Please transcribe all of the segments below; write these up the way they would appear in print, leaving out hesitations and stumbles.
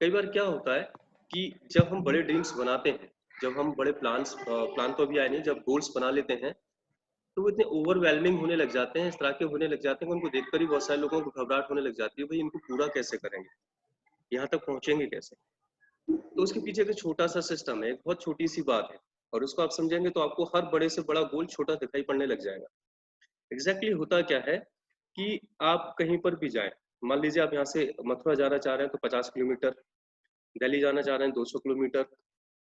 कई बार क्या होता है कि जब हम बड़े ड्रीम्स बनाते हैं, जब हम बड़े प्लान तो अभी आए नहीं, जब गोल्स बना लेते हैं तो वो इतने ओवरवेलमिंग होने लग जाते हैं, इस तरह के होने लग जाते हैं कि उनको देखकर ही बहुत सारे लोगों को घबराहट होने लग जाती है, भाई इनको पूरा कैसे करेंगे, यहाँ तक पहुंचेंगे कैसे। तो उसके पीछे एक छोटा सा सिस्टम है, एक बहुत छोटी सी बात है, और उसको आप समझेंगे तो आपको हर बड़े से बड़ा गोल छोटा दिखाई पड़ने लग जाएगा। एग्जैक्टली होता क्या है कि आप कहीं पर भी जाएं, मान लीजिए आप यहाँ से मथुरा जाना चाह रहे हैं तो 50 किलोमीटर, दिल्ली जाना चाह रहे हैं 200 किलोमीटर,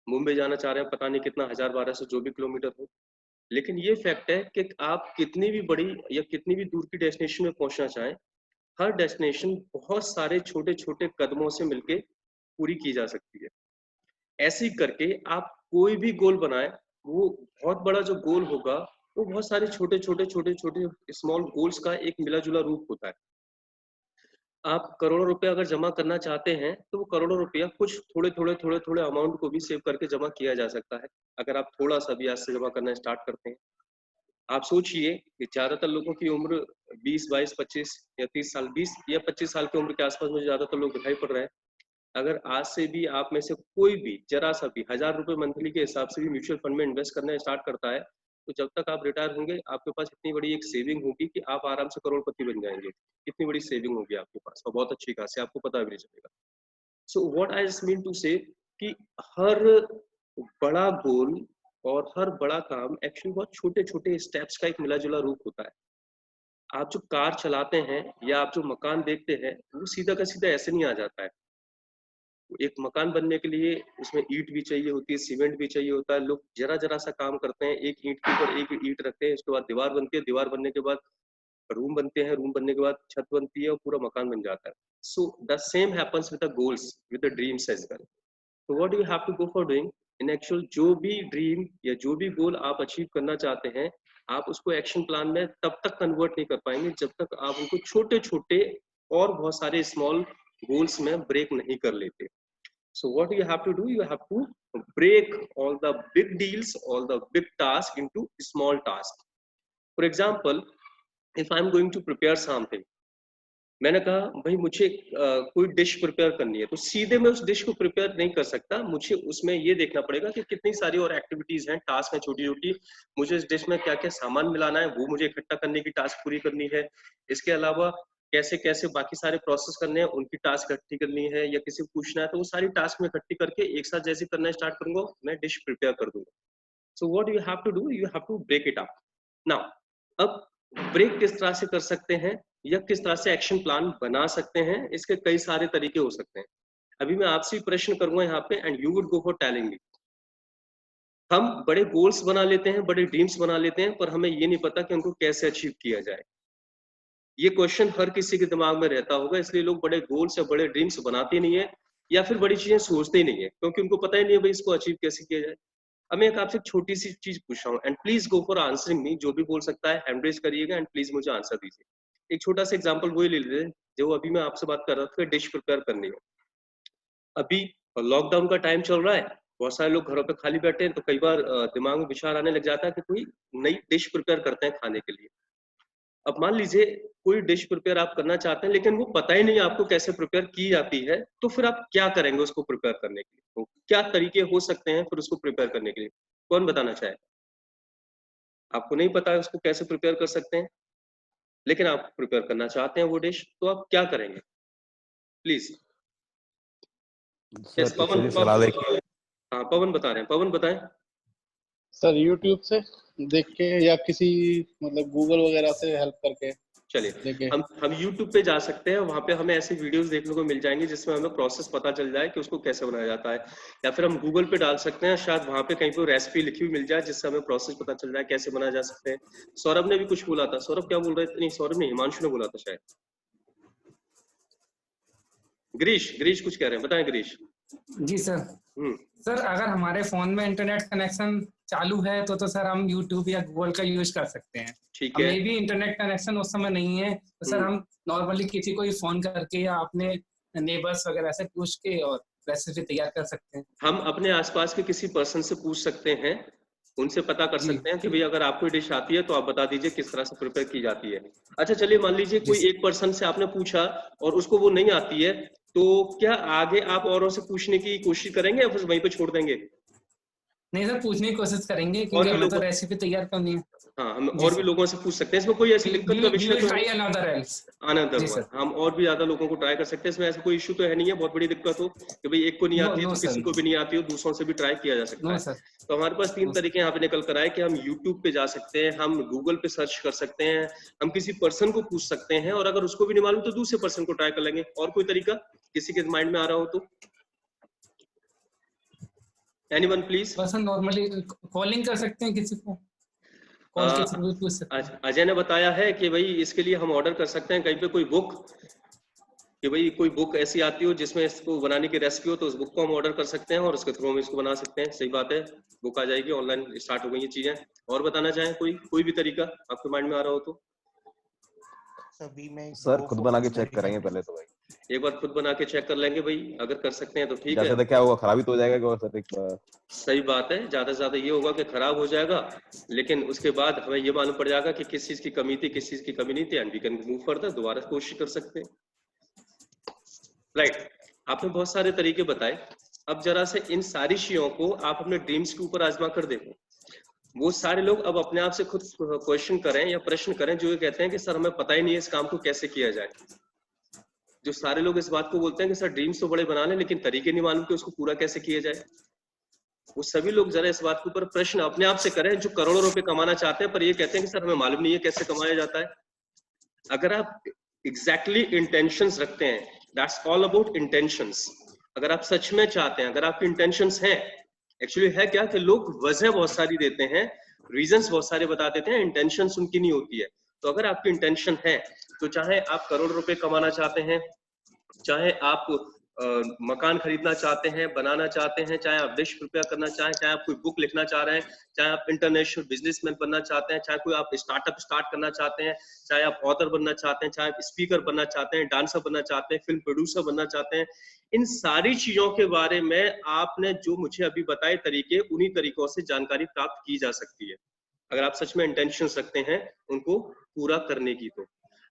मुंबई जाना चाह रहे हैं पता नहीं कितना 1000-1200 जो भी किलोमीटर हो। लेकिन ये फैक्ट है कि आप कितनी भी बड़ी या कितनी भी दूर की डेस्टिनेशन में पहुंचना चाहें, हर डेस्टिनेशन बहुत सारे छोटे छोटे कदमों से मिलके पूरी की जा सकती है। ऐसे ही करके आप कोई भी गोल बनाएं, वो बहुत बड़ा जो गोल होगा वो बहुत सारे छोटे छोटे छोटे छोटे स्मॉल गोल्स का एक मिला जुला रूप होता है। आप करोड़ों रुपया अगर जमा करना चाहते हैं तो वो करोड़ों रुपया कुछ थोड़े थोड़े थोड़े थोड़े अमाउंट को भी सेव करके जमा किया जा सकता है, अगर आप थोड़ा सा भी आज से जमा करना स्टार्ट करते हैं। आप सोचिए कि ज्यादातर लोगों की उम्र 20, 22, 25 या 30 साल, 20 या 25 साल की उम्र के आसपास मुझे ज्यादातर लोग दिखाई पड़ रहे हैं। अगर आज से भी आप में से कोई भी जरा सा भी 1000 रुपए मंथली के हिसाब से भी म्यूचुअल फंड में इन्वेस्ट करना स्टार्ट करता है, तो जब तक आप रिटायर होंगे आपके पास इतनी बड़ी एक सेविंग होगी कि आप आराम से करोड़पति बन जाएंगे। इतनी बड़ी सेविंग होगी आपके पास, और बहुत अच्छी खासी, आपको पता भी नहीं चलेगा। So what I just mean to say कि हर बड़ा गोल और हर बड़ा काम एक्चुअली बहुत छोटे छोटे स्टेप्स का एक मिला जुला रूप होता है। आप जो कार चलाते हैं या आप जो मकान देखते हैं वो सीधा का सीधा ऐसे नहीं आ जाता है। एक मकान बनने के लिए उसमें ईंट भी चाहिए होती है, सीमेंट भी चाहिए होता है, लोग जरा जरा सा काम करते हैं, एक ईंट के ऊपर एक ईंट रखते हैं, उसके बाद दीवार बनती है, दीवार बनने के बाद रूम बनते हैं, रूम बनने के बाद छत बनती है और पूरा मकान बन जाता है। So the same happens with the goals, with the dreams as well. तो what you have to go for doing in actual, जो भी ड्रीम या जो भी गोल आप अचीव करना चाहते हैं, आप उसको एक्शन प्लान में तब तक कन्वर्ट नहीं कर पाएंगे जब तक आप उनको छोटे छोटे और बहुत सारे स्मॉल गोल्स में ब्रेक नहीं कर लेते। So what you have to do, you have to break all the big deals, all the big tasks into small tasks. For example, if I'm going to prepare something, मैंने कहा भाई मुझे कोई dish prepare करनी है, तो सीधे मैं उस डिश को प्रिपेयर नहीं कर सकता, मुझे उसमें ये देखना पड़ेगा कि कितनी सारी और एक्टिविटीज हैं, टास्क हैं छोटी छोटी, मुझे इस डिश में क्या क्या सामान मिलाना है वो मुझे इकट्ठा करने की टास्क पूरी करनी है। इसके अलावा कैसे कैसे बाकी सारे प्रोसेस करने हैं उनकी टास्क इकट्ठी करनी है, या किसी को पूछना है तो वो सारी टास्क में इकट्ठी करके एक साथ जैसे करना स्टार्ट करूंगा मैं डिश प्रिपेयर कर दूंगा। So what you have to do, you have to break it up now. अब ब्रेक किस तरह से कर सकते हैं या किस तरह से एक्शन प्लान बना सकते हैं, इसके कई सारे तरीके हो सकते हैं। अभी मैं आपसे प्रश्न करूंगा यहाँ पे and you would go for telling me. हम बड़े गोल्स बना लेते हैं, बड़े ड्रीम्स बना लेते हैं, पर हमें ये नहीं पता कि उनको कैसे अचीव किया जाए। ये क्वेश्चन हर किसी के दिमाग में रहता होगा, इसलिए लोग बड़े गोल्स या बड़े ड्रीम्स बनाते नहीं है या फिर बड़ी चीजें सोचते ही नहीं है, क्योंकि उनको पता ही नहीं है भाई इसको अचीव कैसे किया जाए। अब मैं एक आपसे छोटी सी चीज पूछ रहा हूँ and please go for answering me, जो भी बोल सकता है हैंड रेज करिएगा एंड प्लीज मुझे आंसर दीजिए। एक छोटा सा एग्जांपल वही ले लेते हैं जो अभी मैं आपसे बात कर रहा था, डिश प्रिपेयर करनी है। अभी लॉकडाउन का टाइम चल रहा है, बहुत सारे लोग घरों पे खाली बैठे हैं, तो कई बार दिमाग में विचार आने लग जाता है कि कोई नई डिश प्रिपेयर करते हैं खाने के लिए। अब मान लीजिए कोई डिश प्रिपेयर आप करना चाहते हैं लेकिन वो पता ही नहीं आपको कैसे प्रिपेयर की जाती है, तो फिर आप क्या करेंगे उसको प्रिपेयर करने के लिए? तो क्या तरीके हो सकते हैं फिर उसको प्रिपेयर करने के लिए? कौन बताना चाहे? आपको नहीं पता है उसको कैसे प्रिपेयर कर सकते हैं, लेकिन आप प्रिपेयर करना चाहते हैं वो डिश, तो आप क्या करेंगे? Please. Yes, sir Pawan. Actually सवाल है कि हाँ, पवन बता रहे हैं, पवन बताएं। सर यूट्यूब से देख के या किसी मतलब गूगल वगैरह से हेल्प करके चलिए, देखे। हम YouTube पे जा सकते हैं, वहां पे हमें ऐसी वीडियोस देखने को मिल जाएंगी जिसमें हमें प्रोसेस पता चल जाए कि उसको कैसे बनाया जाता है, या फिर हम गूगल पे डाल सकते हैं, शायद वहां पे कहीं पे रेसिपी लिखी हुई मिल जाए जिससे हमें प्रोसेस पता चल जाए कैसे बनाया जा सकते हैं। सौरभ ने भी कुछ बोला था, सौरभ क्या बोल रहे थे? नहीं, सौरभ नहीं, हिमांशु ने बोला था शायद। गिरीश कुछ कह रहे हैं, बताएं गिरीश। जी सर। सर अगर हमारे फोन में इंटरनेट कनेक्शन चालू है तो सर हम यूट्यूब या गूगल का यूज कर सकते हैं। ठीक है। मे भी इंटरनेट कनेक्शन उस समय नहीं है तो सर हम नॉर्मली किसी को ही फोन करके या अपने नेबर्स वगैरह से पूछ के और रेसिपी तैयार कर सकते हैं। हम अपने आसपास के किसी पर्सन से पूछ सकते हैं, उनसे पता कर सकते हैं कि भाई अगर आपको डिश आती है तो आप बता दीजिए किस तरह से प्रिपेयर की जाती है। अच्छा चलिए, मान लीजिए कोई एक पर्सन से आपने पूछा और उसको वो नहीं आती है, तो क्या आगे आप औरों से पूछने की कोशिश करेंगे या फिर वहीं पे छोड़ देंगे? नहीं सर, पूछने की कोशिश करेंगे और क्योंकि भी हमें तो लोगों रेसिपी तैयार करनी है। हाँ, हम जी और भी सर, लोगों से पूछ सकते हैं, इसमें कोई ऐसी दिक्कत का वी विषय विल तो है ट्राई नहीं। Another else. अनदर जी वन, सर। हम और भी ज्यादा लोगों को ट्राई कर सकते हैं, इसमें ऐसा कोई इश्यू तो है नहीं है, बहुत बड़ी दिक्कत हो कि भाई एक को नहीं नो आती है नो तो सर, किसी को भी नहीं आती हो, दूसरों से भी ट्राई किया जा सकता नो है। सर, तो हमारे पास 3 नो सर। तरीके यहाँ पे निकल कर आए कि हम यूट्यूब पे जा सकते हैं, हम गूगल पे सर्च कर सकते हैं, हम किसी पर्सन को पूछ सकते हैं, और अगर उसको भी नहीं मालूम तो दूसरे पर्सन को ट्राई कर लेंगे। और कोई तरीका किसी के माइंड में आ रहा हो तो? Anyone please? बस हम नॉर्मली कॉलिंग कर सकते हैं किसी को, कॉल के थ्रू भी पूछ सकते हैं। अजय ने बताया है कि भाई इसके लिए हम ऑर्डर कर सकते हैं कहीं पे कोई बुक, कि भाई कोई बुक ऐसी आती हो जिसमें इसको बनाने की रेसिपी हो, तो उस बुक को हम ऑर्डर कर सकते हैं और उसके थ्रू हम इसको बना सकते हैं। सही बात है, बुक आ जाएगी, ऑनलाइन स्टार्ट हो गई ये चीजें। और बताना चाहें कोई भी तरीका आपके माइंड में आ रहा हो तो? सभी में सर गो खुद बना के फोकस चेक करेंगे। करेंगे पहले तो भाई, एक बार खुद बना के चेक कर लेंगे भाई, अगर कर सकते हैं तो ठीक है। ज्यादा क्या होगा, खराबी तो हो जाएगा कि सर एक सही बात है, ज्यादा से ज्यादा ये होगा कि खराब हो जाएगा, लेकिन उसके बाद हमें ये मालूम पड़ जाएगा कि किस चीज की कमी थी, किस चीज की कमी नहीं थी, and we can move further, दोबारा कोशिश कर सकते हैं। राइट, आपने बहुत सारे तरीके बताए। अब जरा से इन सारी चीजों को आप अपने ड्रीम्स के ऊपर आजमा कर देखो। वो सारे लोग अब अपने आप से खुद क्वेश्चन करें या प्रश्न करें जो ये कहते हैं कि सर हमें पता ही नहीं है इस काम को कैसे किया जाए। जो सारे लोग इस बात को बोलते हैं कि सर ड्रीम्स तो बड़े बना लें लेकिन तरीके नहीं मालूम कि उसको पूरा कैसे किया जाए। वो सभी लोग जरा इस बात के ऊपर प्रश्न अपने आप से करें जो करोड़ों रुपए कमाना चाहते हैं पर ये कहते हैं कि सर हमें मालूम नहीं है कैसे कमाया जाता है। अगर आप एग्जैक्टली इंटेंशंस रखते हैं, दैट्स ऑल अबाउट इंटेंशंस। अगर आप सच में चाहते हैं, अगर आपकी इंटेंशंस हैं, एक्चुअली है क्या कि लोग वजह बहुत सारी देते हैं, रीजंस बहुत सारे बता देते हैं, इंटेंशंस उनकी नहीं होती है। तो अगर आपकी इंटेंशन है तो चाहे आप करोड़ रुपए कमाना चाहते हैं, चाहे आप मकान खरीदना चाहते हैं, बनाना चाहते हैं, चाहे आप विश्व रुपया करना चाहें, चाहे आप कोई बुक लिखना चाह रहे हैं, चाहे आप इंटरनेशनल बिजनेसमैन बनना चाहते हैं, चाहे कोई आप स्टार्टअप स्टार्ट करना चाहते हैं, चाहे आप ऑथर बनना चाहते हैं, चाहे आप स्पीकर बनना चाहते हैं, डांसर बनना चाहते हैं, फिल्म प्रोड्यूसर बनना चाहते हैं, इन सारी चीजों के बारे में आपने जो मुझे अभी बताए तरीके, उन्हीं तरीकों से जानकारी प्राप्त की जा सकती है अगर आप सच में इंटेंशंस रखते हैं उनको पूरा करने की। तो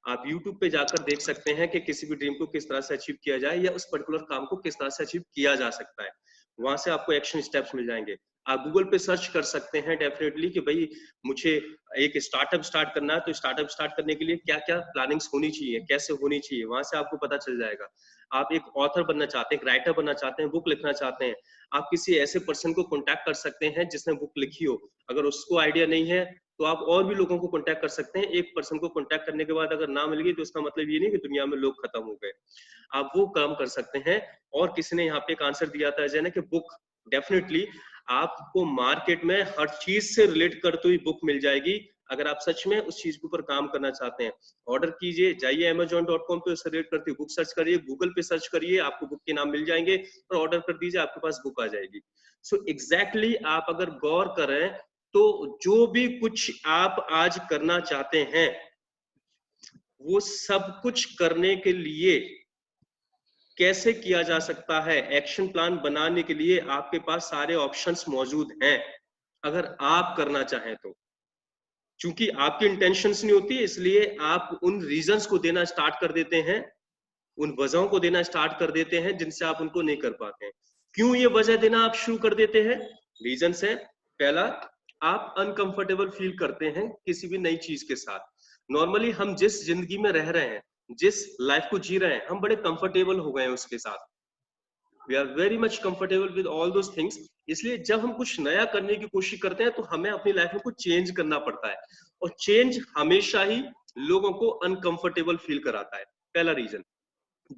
आप YouTube पे जाकर देख सकते हैं कि किसी भी ड्रीम को किस तरह से अचीव किया जाए या उस पर्टिकुलर काम को किस तरह से अचीव किया जा सकता है। वहां से आपको एक्शन स्टेप्स मिल जाएंगे। आप गूगल पे सर्च कर सकते हैं डेफिनेटली कि भाई मुझे एक स्टार्टअप स्टार्ट करना है, तो स्टार्टअप स्टार्ट करने के लिए क्या क्या प्लानिंग्स होनी चाहिए, कैसे होनी चाहिए, वहां से आपको पता चल जाएगा। आप एक ऑथर बनना चाहते हैं, एक राइटर बनना चाहते हैं, बुक लिखना चाहते हैं, आप किसी ऐसे पर्सन को कॉन्टैक्ट कर सकते हैं जिसने बुक लिखी हो। अगर उसको आइडिया नहीं है तो आप और भी लोगों को कांटेक्ट कर सकते हैं। एक पर्सन को कांटेक्ट करने के बाद अगर ना मिल गई तो उसका मतलब ये नहीं कि दुनिया में लोग खत्म हो गए। आप वो काम कर सकते हैं। और किसी ने यहाँ पे एक आंसर दिया था अजय ने कि बुक, डेफिनेटली आपको मार्केट में हर चीज से रिलेट करती हुई बुक मिल जाएगी अगर आप सच में उस चीज के ऊपर काम करना चाहते हैं। ऑर्डर कीजिए, जाइए amazon.com पे उससे रिलेट करती हुई बुक सर्च करिए, गूगल पे सर्च करिए, आपको बुक के नाम मिल जाएंगे और ऑर्डर कर दीजिए, आपके पास बुक आ जाएगी। सो एग्जैक्टली आप अगर गौर करें तो जो भी कुछ आप आज करना चाहते हैं वो सब कुछ करने के लिए कैसे किया जा सकता है, एक्शन प्लान बनाने के लिए आपके पास सारे ऑप्शंस मौजूद हैं अगर आप करना चाहें तो। क्योंकि आपकी इंटेंशंस नहीं होती इसलिए आप उन रीजंस को देना स्टार्ट कर देते हैं, उन वजहों को देना स्टार्ट कर देते हैं जिनसे आप उनको नहीं कर पाते हैं। क्यों ये वजह देना आप शुरू कर देते हैं? रीजंस है, पहला, आप अनकंफर्टेबल फील करते हैं किसी भी नई चीज के साथ। नॉर्मली हम जिस जिंदगी में रह रहे हैं, जिस लाइफ को जी रहे हैं, हम बड़े कंफर्टेबल हो गए हैं उसके साथ। We are very much comfortable with all those things. इसलिए जब हम कुछ नया करने की कोशिश करते हैं तो हमें अपनी लाइफ में कुछ चेंज करना पड़ता है, और चेंज हमेशा ही लोगों को अनकंफर्टेबल फील कराता है। पहला रीजन।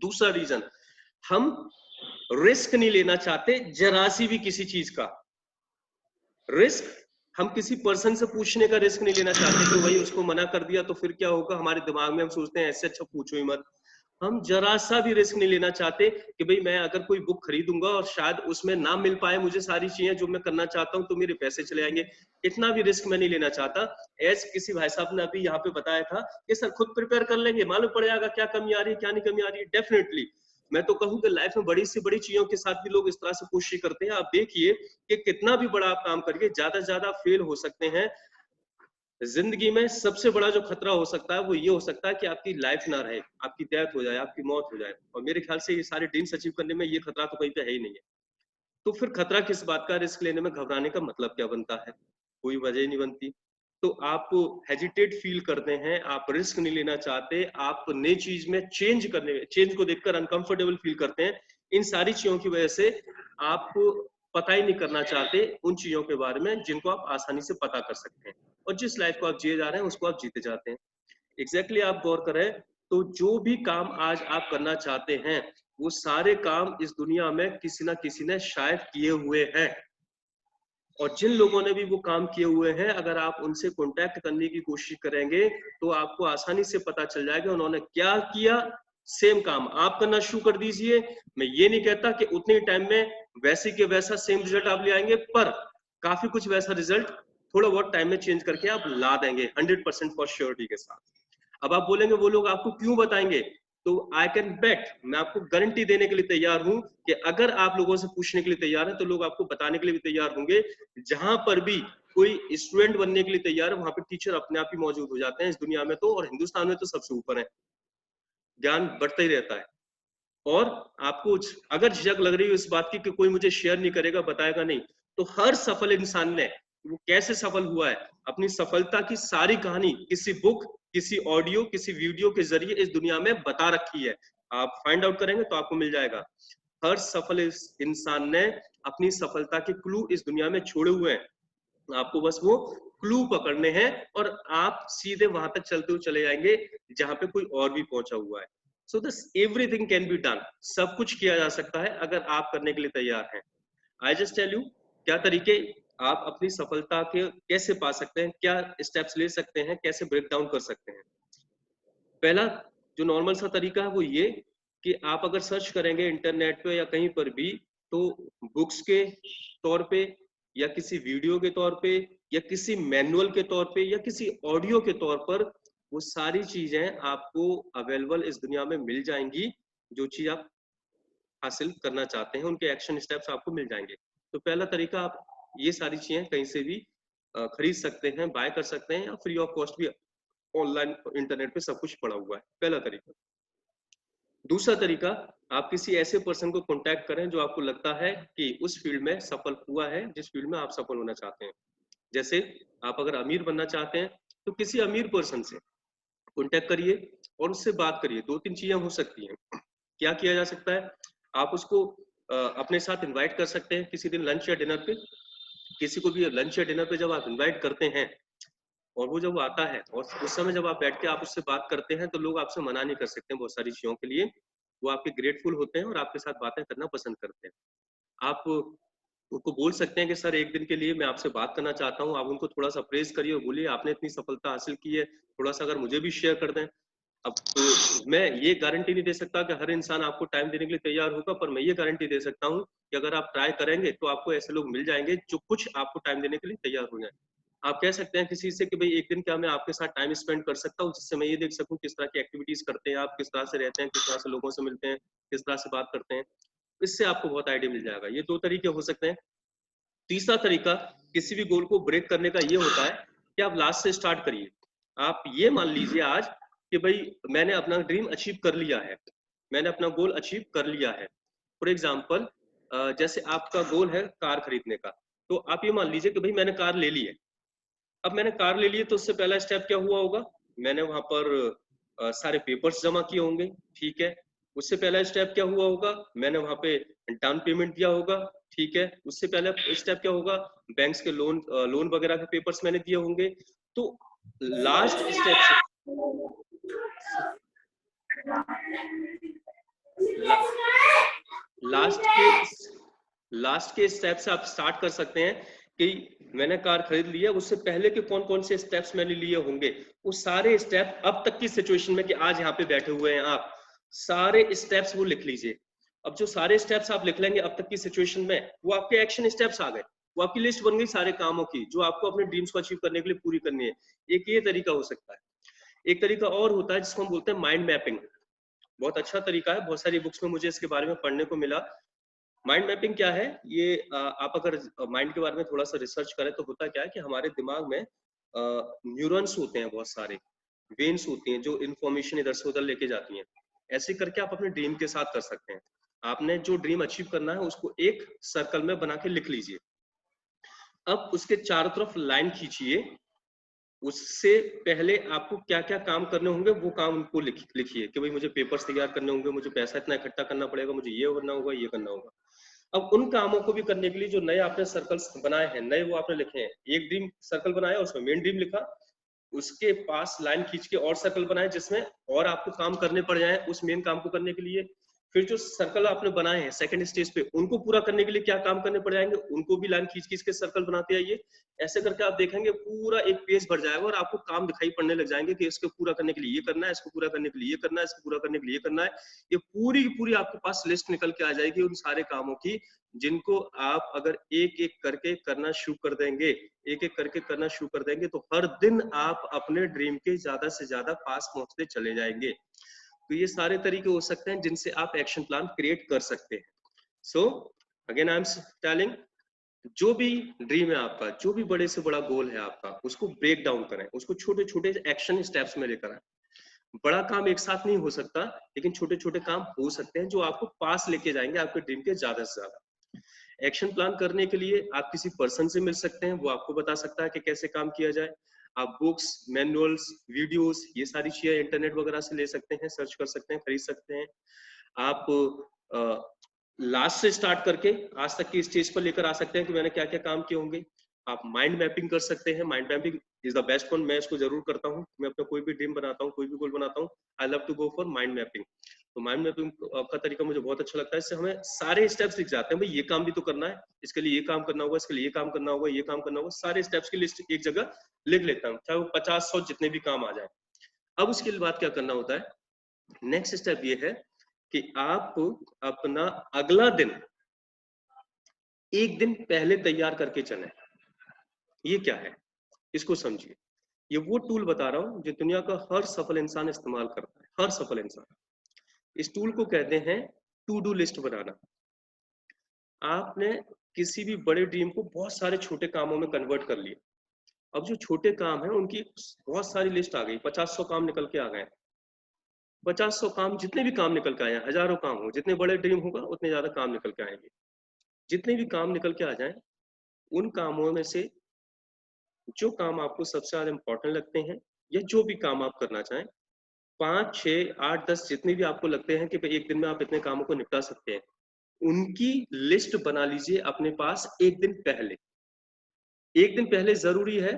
दूसरा रीजन, हम रिस्क नहीं लेना चाहते जरा सी भी किसी चीज का। रिस्क, हम किसी पर्सन से पूछने का रिस्क नहीं लेना चाहते कि भाई उसको मना कर दिया तो फिर क्या होगा। हमारे दिमाग में हम सोचते हैं ऐसे अच्छा पूछो ही मत। हम जरा सा भी रिस्क नहीं लेना चाहते कि भाई मैं अगर कोई बुक खरीदूंगा और शायद उसमें ना मिल पाए मुझे सारी चीजें जो मैं करना चाहता हूं तो मेरे पैसे चले जाएंगे, इतना भी रिस्क मैं नहीं लेना चाहता। एज किसी भाई साहब ने अभी यहाँ पे बताया था कि सर खुद प्रिपेयर कर लेंगे, मालूम पड़ जाएगा क्या कमी आ रही है क्या नहीं कमी आ रही है। डेफिनेटली मैं तो कहूँ कि लाइफ में बड़ी से बड़ी चीजों के साथ भी लोग इस तरह से कोशिश करते हैं। आप देखिए कि कितना भी बड़ा आप काम करिए, ज्यादा से ज्यादा फेल हो सकते हैं, जिंदगी में सबसे बड़ा जो खतरा हो सकता है वो ये हो सकता है कि आपकी लाइफ ना रहे, आपकी डेथ हो जाए, आपकी मौत हो जाए। और मेरे ख्याल से ये सारे ड्रीम्स अचीव करने में ये खतरा तो कहीं पे है ही नहीं है। तो फिर खतरा किस बात का, रिस्क लेने में घबराने का मतलब क्या बनता है? कोई वजह ही नहीं बनती। तो आप हेजिटेट फील करते हैं, आप रिस्क नहीं लेना चाहते, आप नई चीज में चेंज को देखकर अनकंफर्टेबल फील करते हैं। इन सारी चीजों की वजह से आप पता ही नहीं करना चाहते उन चीजों के बारे में जिनको आप आसानी से पता कर सकते हैं, और जिस लाइफ को आप जिए जा रहे हैं उसको आप जीते जाते हैं। एग्जैक्टली आप गौर करें तो जो भी काम आज आप करना चाहते हैं वो सारे काम इस दुनिया में किसी ना किसी ने शायद किए हुए हैं, और जिन लोगों ने भी वो काम किए हुए हैं अगर आप उनसे कांटेक्ट करने की कोशिश करेंगे तो आपको आसानी से पता चल जाएगा उन्होंने क्या किया। सेम काम आप करना शुरू कर दीजिए। मैं ये नहीं कहता कि उतने टाइम में वैसे के वैसा सेम रिजल्ट आप ले आएंगे, पर काफी कुछ वैसा रिजल्ट थोड़ा बहुत टाइम में चेंज करके आप ला देंगे 100% फॉर श्योरिटी के साथ। अब आप बोलेंगे वो लोग आपको क्यों बताएंगे, तो आई कैन बेट, मैं आपको गारंटी देने के लिए तैयार हूं कि अगर आप लोगों से पूछने के लिए तैयार हैं तो लोग आपको बताने के लिए भी तैयार होंगे। जहां पर भी कोई स्टूडेंट बनने के लिए तैयार है वहां पर टीचर अपने आप ही मौजूद हो जाते हैं इस दुनिया में तो, और हिंदुस्तान में तो सबसे ऊपर है, ज्ञान बढ़ता ही रहता है। और आपको अगर झिझक लग रही है इस बात की कि कोई मुझे शेयर नहीं करेगा, बताएगा नहीं, तो हर सफल इंसान ने वो कैसे सफल हुआ है, अपनी सफलता की सारी कहानी किसी बुक, किसी ऑडियो, किसी वीडियो के जरिए इस दुनिया में बता रखी है। आप फाइंड आउट करेंगे तो आपको मिल जाएगा। हर सफल इंसान ने अपनी सफलता के क्लू इस दुनिया में छोड़े हुए हैं। आपको बस वो क्लू पकड़ने हैं और आप सीधे वहां तक चलते हुए चले जाएंगे जहां पे कोई और भी पहुंचा हुआ है। So this everything can be done, सब कुछ किया जा सकता है अगर आप करने के लिए तैयार हैं। आई जस्ट टेल यू क्या तरीके आप अपनी सफलता के कैसे पा सकते हैं, क्या स्टेप्स ले सकते हैं, कैसे ब्रेक डाउन कर सकते हैं। पहला जो नॉर्मल सा तरीका है वो ये कि आप अगर सर्च करेंगे इंटरनेट पे या कहीं पर भी, तो बुक्स के तौर पे या किसी वीडियो के तौर पे या किसी मैनुअल के तौर पे या किसी ऑडियो के तौर पर वो सारी चीजें आपको अवेलेबल इस दुनिया में मिल जाएंगी। जो चीज आप हासिल करना चाहते हैं उनके एक्शन स्टेप्स आपको मिल जाएंगे। तो पहला तरीका, आप ये सारी चीजें कहीं से भी खरीद सकते हैं, बाय कर सकते हैं, या फ्री ऑफ कॉस्ट भी ऑनलाइन इंटरनेट पे सब कुछ पड़ा हुआ है। पहला तरीका। दूसरा तरीका, आप किसी ऐसे पर्सन को कांटेक्ट करें जो आपको लगता है कि उस फील्ड में सफल हुआ है जिस फील्ड में आप सफल होना चाहते हैं। जैसे आप अगर अमीर बनना चाहते हैं तो किसी अमीर पर्सन से कांटेक्ट करिए और उससे बात करिए। दो तीन चीजें हो सकती हैं। क्या किया जा सकता है, आप उसको अपने साथ इनवाइट कर सकते हैं किसी दिन लंच या डिनर पे। किसी को भी लंच या डिनर पे जब आप इनवाइट करते हैं और वो जब आता है और उस समय जब आप बैठ के आप उससे बात करते हैं तो लोग आपसे मना नहीं कर सकते हैं बहुत सारी चीजों के लिए। वो आपके ग्रेटफुल होते हैं और आपके साथ बातें करना पसंद करते हैं। आप उनको बोल सकते हैं कि सर एक दिन के लिए मैं आपसे बात करना चाहता हूँ। आप उनको थोड़ा सा प्रेज करिए और बोलिए आपने इतनी सफलता हासिल की है, थोड़ा सा अगर मुझे भी शेयर कर दें। अब तो मैं ये गारंटी नहीं दे सकता कि हर इंसान आपको टाइम देने के लिए तैयार होगा, पर मैं ये गारंटी दे सकता हूँ कि अगर आप ट्राई करेंगे तो आपको ऐसे लोग मिल जाएंगे जो कुछ आपको टाइम देने के लिए तैयार हो जाए। आप कह सकते हैं किसी से कि भाई एक दिन क्या मैं आपके साथ टाइम स्पेंड कर सकता हूँ जिससे मैं ये देख सकूं किस तरह की एक्टिविटीज करते हैं आप, किस तरह से रहते हैं, किस तरह से लोगों से मिलते हैं, किस तरह से बात करते हैं। इससे आपको बहुत आइडिया मिल जाएगा। ये दो तरीके हो सकते हैं। तीसरा तरीका किसी भी गोल को ब्रेक करने का ये होता है कि आप लास्ट से स्टार्ट करिए। आप ये मान लीजिए आज कि भाई मैंने अपना ड्रीम अचीव कर लिया है, मैंने अपना गोल अचीव कर लिया है। फॉर एग्जाम्पल जैसे आपका गोल है कार खरीदने का, तो आप ये मान लीजिए कि भाई मैंने कार ले ली है। अब मैंने कार ले ली है तो उससे पहला स्टेप क्या हुआ होगा, मैंने वहां पर सारे पेपर्स जमा किए होंगे, ठीक है। उससे पहला स्टेप क्या हुआ होगा, मैंने वहां पे डाउन पेमेंट दिया होगा, ठीक है। उससे पहला स्टेप क्या होगा, बैंक्स के लोन वगैरह के पेपर्स मैंने दिए होंगे। तो लास्ट स्टेप लास्ट के स्टेप से आप स्टार्ट कर सकते हैं कि मैंने कार खरीद ली है, उससे पहले के कौन कौन से स्टेप्स मैंने लिए होंगे, वो सारे स्टेप अब तक की सिचुएशन में कि आज यहाँ पे बैठे हुए हैं आप, सारे स्टेप्स वो लिख लीजिए। अब जो सारे स्टेप्स आप लिख लेंगे अब तक की सिचुएशन में, वो आपके एक्शन स्टेप्स आ गए, वो आपकी लिस्ट बन गई सारे कामों की जो आपको अपने ड्रीम्स को अचीव करने के लिए पूरी करनी है। एक ये तरीका हो सकता है। एक तरीका और होता है जिसको हम बोलते हैं माइंड मैपिंग। बहुत अच्छा तरीका है, बहुत सारी बुक्स में मुझे इसके बारे में पढ़ने को मिला। माइंड मैपिंग क्या है, ये आप अगर माइंड के बारे में थोड़ा सा रिसर्च करें तो होता क्या है कि हमारे दिमाग में न्यूरॉन्स होते हैं, बहुत सारे वेन्स होती हैं जो इन्फॉर्मेशन इधर से उधर लेके जाती हैं। ऐसे करके आप अपने ड्रीम के साथ कर सकते हैं। आपने जो ड्रीम अचीव करना है उसको एक सर्कल में बना के लिख लीजिए। अब उसके चारों तरफ लाइन खींचिए। उससे पहले आपको क्या-क्या काम करने होंगे वो काम उनको लिखिए कि भाई मुझे पेपर्स तैयार करने होंगे, मुझे पैसा इतना इकट्ठा करना पड़ेगा, मुझे ये करना होगा, ये करना होगा। अब उन कामों को भी करने के लिए जो नए आपने सर्कल्स बनाए हैं, नए वो आपने लिखे हैं। एक ड्रीम सर्कल बनाया, उसमें मेन ड्रीम लिखा, उसके पास लाइन खींच के और सर्कल बनाए जिसमें और आपको काम करने पड़ जाए उस मेन काम को करने के लिए। फिर जो सर्कल आपने बनाए हैं सेकंड स्टेज पे, उनको पूरा करने के लिए क्या काम करने पड़ जाएंगे, उनको भी लाइन खींच के सर्कल बनाते आइए। ऐसे करके आप देखेंगे पूरा एक पेज भर जाएगा और आपको काम दिखाई पड़ने लग जाएंगे कि इसको पूरा करने के लिए ये करना है, इसको पूरा करने के लिए ये करना है, इसको पूरा करने के लिए ये करना है। ये पूरी की पूरी आपके पास लिस्ट निकल के आ जाएगी उन सारे कामों की, जिनको आप अगर एक-एक करके करना शुरू कर देंगे, एक-एक करके करना शुरू कर देंगे, तो हर दिन आप अपने ड्रीम के ज्यादा से ज्यादा पास पहुंचते चले जाएंगे। तो ये सारे तरीके हो सकते हैं जिनसे आप एक्शन प्लान क्रिएट कर सकते हैं। So again I am telling, जो भी ड्रीम है आपका, जो भी बड़े से बड़ा गोल है आपका, उसको ब्रेक डाउन करें, उसको छोटे छोटे एक्शन स्टेप्स में लेकर आए। बड़ा काम एक साथ नहीं हो सकता, लेकिन छोटे छोटे काम हो सकते हैं जो आपको पास लेके जाएंगे आपके ड्रीम के ज्यादा से ज्यादा। एक्शन प्लान करने के लिए आप किसी पर्सन से मिल सकते हैं, वो आपको बता सकता है कि कैसे काम किया जाए। आप बुक्स, मैनुअल्स, वीडियोस, ये सारी चीजें इंटरनेट वगैरह से ले सकते हैं, सर्च कर सकते हैं, खरीद सकते हैं। आप लास्ट से स्टार्ट करके आज तक की स्टेज पर लेकर आ सकते हैं कि मैंने क्या क्या काम किए होंगे। आप माइंड मैपिंग कर सकते हैं। Mind mapping is the best one, मैं इसको जरूर करता हूँ। मैं अपना कोई भी ड्रीम बनाता हूँ, कोई भी गोल बनाता हूँ, I love to go for mind mapping. तो माइंड मैपिंग का तरीका मुझे बहुत अच्छा लगता है। इससे हमें सारे स्टेप्स दिख जाते हैं, भाई ये काम भी तो करना है, इसके लिए ये काम करना होगा, इसके लिए ये काम करना होगा, ये काम करना होगा। सारे स्टेप्स की लिस्ट एक जगह लिख लेता हूँ, चाहे वो 50-100 जितने भी काम आ जाए। अब उसके बाद क्या करना होता है, नेक्स्ट स्टेप ये है कि आप अपना अगला दिन एक दिन पहले तैयार करके चलें। ये क्या है, इसको समझिए। ये वो टूल बता रहा हूं जो दुनिया का हर सफल इंसान इस्तेमाल करता है, हर सफल इंसान। इस टूल को कहते हैं टू डू लिस्ट बनाना। आपने किसी भी बड़े ड्रीम को बहुत सारे छोटे कामों में कन्वर्ट कर लिया। अब जो छोटे काम हैं उनकी बहुत सारी लिस्ट आ गई, 50-100 काम निकल के आ गए। 50-100 काम, जितने भी काम निकल के आए, हजारों काम हो, जितने बड़े ड्रीम होगा उतने ज्यादा काम निकल के आएंगे। जितने भी काम निकल के आ जाएं, उन कामों में से जो काम आपको सबसे ज्यादा इंपॉर्टेंट लगते हैं या जो भी काम आप करना चाहें, 5, 6, 8, 10 जितने भी आपको लगते हैं कि भाई एक दिन में आप इतने कामों को निपटा सकते हैं, उनकी लिस्ट बना लीजिए अपने पास एक दिन पहले। एक दिन पहले जरूरी है,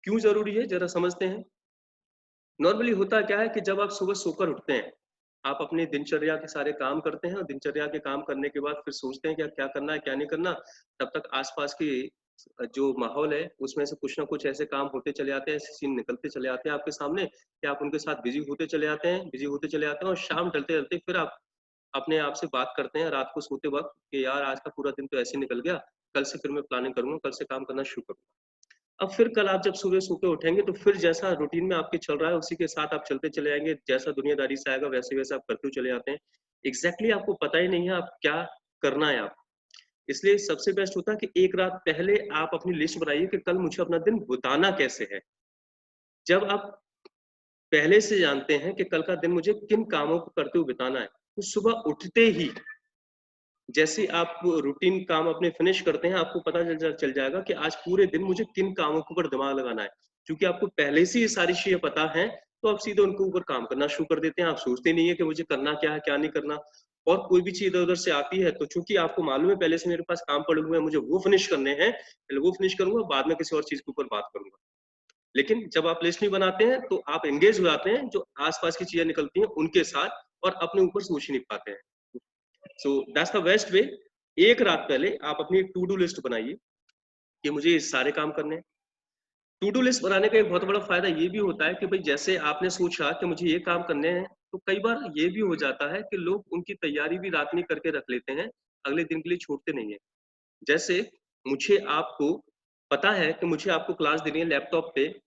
क्यों जरूरी है जरा समझते हैं। नॉर्मली होता क्या है कि जब आप सुबह सोकर उठते हैं, आप अपनी दिनचर्या के सारे काम करते हैं और दिनचर्या के काम करने के बाद फिर सोचते हैं कि क्या करना है क्या नहीं करना। तब तक आसपास की जो माहौल है उसमें से कुछ ना कुछ ऐसे काम होते चले आते हैं, ऐसे सीन निकलते चले आते हैं आपके सामने कि आप उनके साथ बिजी होते चले आते हैं, बिजी होते चले आते हैं, और शाम ढलते ढलते फिर आप अपने आप से बात करते हैं रात को सोते वक्त कि यार आज का पूरा दिन तो ऐसे निकल गया, कल से फिर मैं प्लानिंग करूंगा, कल से काम करना शुरू करूंगा। अब फिर कल आप जब सुबह सो के उठेंगे तो फिर जैसा रूटीन में आपके चल रहा है उसी के साथ आप चलते चले जाएंगे, जैसा दुनियादारी से आएगा वैसे वैसे आप करते चले जाते हैं। एग्जैक्टली आपको पता ही नहीं है आप क्या करना है आप। इसलिए सबसे बेस्ट होता है कि एक रात पहले आप अपनी लिस्ट बनाइए कि कल मुझे अपना दिन बिताना कैसे है। जब आप पहले से जानते हैं कि कल का दिन मुझे किन कामों को करते हुए बिताना है, तो सुबह उठते ही जैसे आप रूटीन काम अपने फिनिश करते हैं, आपको पता चल जाएगा कि आज पूरे दिन मुझे किन कामों के ऊपर दिमाग लगाना है। क्योंकि आपको पहले से ये सारी चीजें पता है, तो आप सीधे उनके ऊपर काम करना शुरू कर देते हैं। आप सोचते नहीं है कि मुझे करना क्या है क्या नहीं करना। और कोई भी चीज इधर उधर से आती है तो चूंकि आपको मालूम है पहले से मेरे पास काम पड़े हुए हैं, मुझे वो फिनिश करने हैं, पहले वो फिनिश करूंगा, बाद में किसी और चीज के ऊपर बात करूंगा। लेकिन जब आप लिस्ट नहीं बनाते हैं तो आप एंगेज हो जाते हैं जो आसपास की चीजें निकलती हैं उनके साथ, और अपने ऊपर सोच ही नहीं पाते हैं। So that's the best way. एक रात पहले आप अपनी टू डू लिस्ट बनाइए कि मुझे ये सारे काम करने हैं। टू डू लिस्ट बनाने का एक बहुत बड़ा फायदा ये भी होता है कि भाई जैसे आपने सोचा कि मुझे ये काम करने हैं, तो कई बार ये भी हो जाता है कि लोग उनकी तैयारी भी रात में करके रख लेते हैं, अगले दिन के लिए छोड़ते नहीं है। जैसे मुझे आपको पता है कि मुझे आपको क्लास देनी है लैपटॉप पे,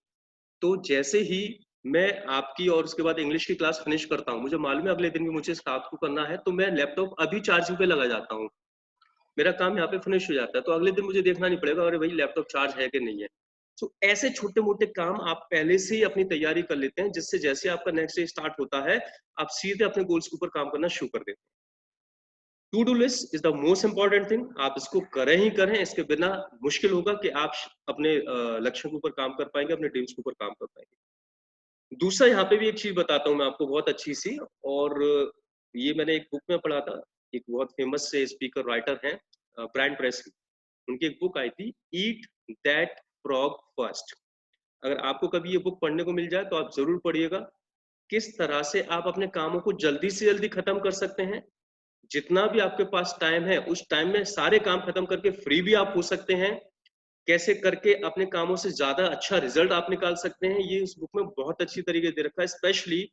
तो जैसे ही मैं आपकी और उसके बाद इंग्लिश की क्लास फिनिश करता हूँ, मुझे मालूम है अगले दिन भी मुझे इस काम को करना है, तो मैं लैपटॉप अभी चार्जिंग पे लगा जाता हूँ। मेरा काम यहाँ पे फिनिश हो जाता है, तो अगले दिन मुझे देखना नहीं पड़ेगा अरे भाई लैपटॉप चार्ज है कि नहीं है। तो ऐसे छोटे मोटे काम आप पहले से ही अपनी तैयारी कर लेते हैं, जिससे जैसे आपका नेक्स्ट डे स्टार्ट होता है आप सीधे अपने गोल्स के ऊपर काम करना शुरू कर देते हैं। To do list is the most important thing, आप इसको करें ही करें, इसके बिना मुश्किल होगा कि आप अपने लक्ष्यों के ऊपर काम कर पाएंगे, अपने ड्रीम्स के ऊपर काम कर पाएंगे। दूसरा यहाँ पे भी एक चीज बताता हूँ मैं आपको बहुत अच्छी सी, और ये मैंने एक बुक में पढ़ा था, एक बहुत फेमस से स्पीकर राइटर हैं ब्रायन ट्रेसी, उनकी एक बुक आई थी ईट दैट फ्रॉग फर्स्ट। अगर आपको कभी ये बुक पढ़ने को मिल जाए तो आप जरूर पढ़िएगा। किस तरह से आप अपने कामों को जल्दी से जल्दी खत्म कर सकते हैं, जितना भी आपके पास टाइम है उस टाइम में सारे काम खत्म करके फ्री भी आप हो सकते हैं, कैसे करके अपने कामों से ज्यादा अच्छा रिजल्ट आप निकाल सकते हैं, ये इस बुक में बहुत अच्छी तरीके से दे रखा है। स्पेशली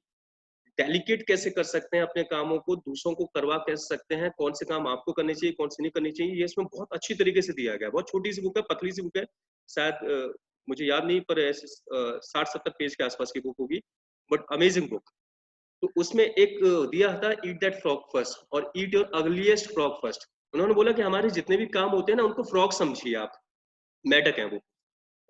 डेलीकेट कैसे कर सकते हैं अपने कामों को, दूसरों को करवा कैसे सकते हैं, कौन से काम आपको करने चाहिए कौन से नहीं करने चाहिए, ये इसमें बहुत अच्छी तरीके से दिया गया है। बहुत छोटी सी बुक है, पतली सी बुक है, शायद मुझे याद नहीं पर 60-70 पेज के आसपास की बुक होगी, बट अमेजिंग बुक। तो उसमें एक दिया था ईट दैट फ्रॉग फर्स्ट और eat your ugliest frog first. उन्होंने बोला कि हमारे जितने भी काम होते हैं ना उनको फ्रॉग समझिए आप, मेढक है वो।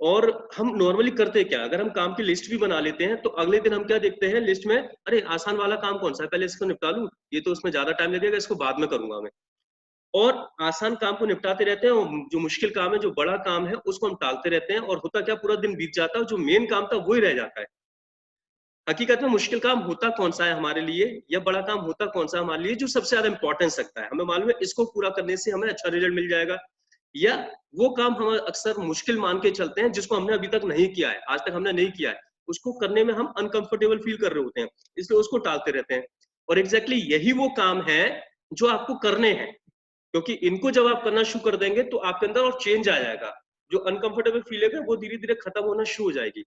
और हम नॉर्मली करते क्या, अगर हम काम की लिस्ट भी बना लेते हैं तो अगले दिन हम क्या देखते हैं लिस्ट में, अरे आसान वाला काम कौन सा है, पहले इसको निपटा लूं, ये तो उसमें ज्यादा टाइम लगेगा, इसको बाद में करूंगा मैं। और आसान काम को निपटाते रहते हैं, और जो मुश्किल काम है, जो बड़ा काम है, उसको हम टालते रहते हैं, और होता क्या पूरा दिन बीत जाता है, जो मेन काम था वही रह जाता है। हकीकत में मुश्किल काम होता कौन सा है हमारे लिए, या बड़ा काम होता कौन सा हमारे लिए जो सबसे ज्यादा इंपॉर्टेंस रखता है, हमें मालूम है इसको पूरा करने से हमें अच्छा रिजल्ट मिल जाएगा। या वो काम हम अक्सर मुश्किल मान के चलते हैं जिसको हमने अभी तक नहीं किया है, आज तक हमने नहीं किया है, उसको करने में हम अनकंफर्टेबल फील कर रहे होते हैं, इसलिए उसको टालते रहते हैं। और एग्जैक्टली यही वो काम है जो आपको करने हैं, क्योंकि इनको जब आप करना शुरू कर देंगे तो आपके अंदर और चेंज आ जाएगा, जो अनकंफर्टेबल फीलिंग है वो धीरे धीरे खत्म होना शुरू हो जाएगी।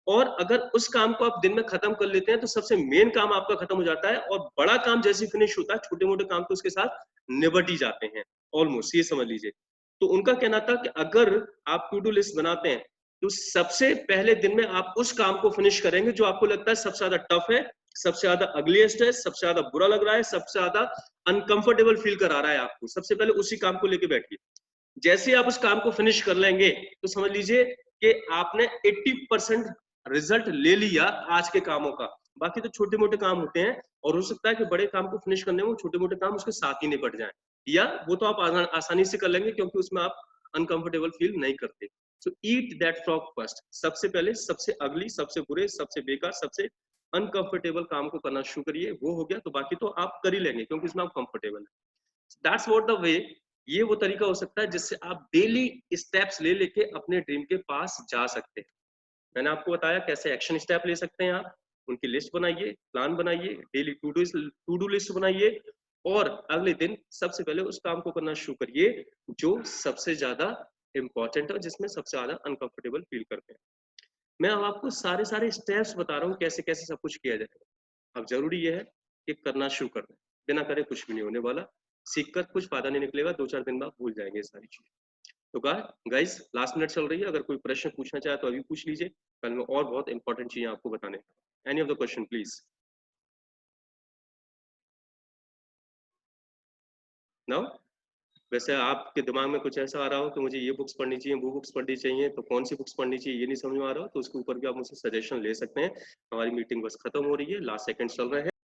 और अगर उस काम को आप दिन में खत्म कर लेते हैं तो सबसे मेन काम आपका खत्म हो जाता है, और बड़ा काम जैसे फिनिश होता है छोटे मोटे काम तो उसके साथ निपट ही जाते हैं ऑलमोस्ट, ये समझ लीजिए। तो उनका कहना था कि अगर आप टू डू लिस्ट बनाते हैं तो सबसे पहले दिन में आप उस काम को फिनिश करेंगे जो आपको लगता है सबसे ज्यादा टफ है, सबसे ज्यादा अगलीस्ट है, सबसे ज्यादा बुरा लग रहा है, सबसे ज्यादा अनकंफर्टेबल फील करा रहा है आपको, सबसे पहले उसी काम को लेके बैठिए। जैसे ही आप उस काम को फिनिश कर लेंगे तो समझ लीजिए कि आपने 80% रिजल्ट ले लिया आज के कामों का। बाकी तो छोटे मोटे काम होते हैं, और हो सकता है कि बड़े काम को फिनिश करने में छोटे मोटे काम उसके साथ ही निपट जाएं, या वो तो आप आसानी से कर लेंगे क्योंकि उसमें आप अनकंफर्टेबल फील नहीं करते। सो ईट दैट फ्रॉग फर्स्ट, सबसे पहले सबसे अगली, सबसे बुरे, सबसे बेकार, सबसे अनकंफर्टेबल काम को करना शुरू करिए, वो हो गया तो बाकी तो आप कर ही लेंगे क्योंकि इसमें आप कंफर्टेबल है। दैट्स व्हाट द वे, ये वो तरीका हो सकता है जिससे आप डेली स्टेप्स ले लेके अपने ड्रीम के पास जा सकते हैं। मैंने आपको बताया कैसे एक्शन स्टेप ले सकते हैं आप, उनकी लिस्ट बनाइए, प्लान बनाइए, डेली टू डू लिस्ट बनाइए, और अगले दिन सबसे पहले उस काम को करना शुरू करिए जो सबसे ज्यादा इंपॉर्टेंट है, जिसमें सबसे ज्यादा अनकंफर्टेबल फील करते हैं। मैं अब आपको सारे सारे स्टेप्स बता रहा हूँ कैसे कैसे सब कुछ किया जाएगा। अब जरूरी ये है कि करना शुरू कर दें, बिना करे कुछ भी नहीं होने वाला, सीख कर कुछ फायदा नहीं निकलेगा, 2-4 दिन बाद भूल जाएंगे ये सारी चीजें। तो गाइस लास्ट मिनट चल रही है, अगर कोई प्रश्न पूछना चाहे तो अभी पूछ लीजिए, कल मैं और बहुत इंपॉर्टेंट चीजें आपको बताने। Any of the question please now. वैसे आपके दिमाग में कुछ ऐसा आ रहा हो कि मुझे ये बुक्स पढ़नी चाहिए, वो बुक्स पढ़नी चाहिए, तो कौन सी बुक्स पढ़नी चाहिए ये नहीं समझ में आ रहा हो तो उसके ऊपर भी आप मुझसे सजेशन ले सकते हैं। हमारी मीटिंग बस खत्म हो रही है, लास्ट सेकंड चल रहे हैं।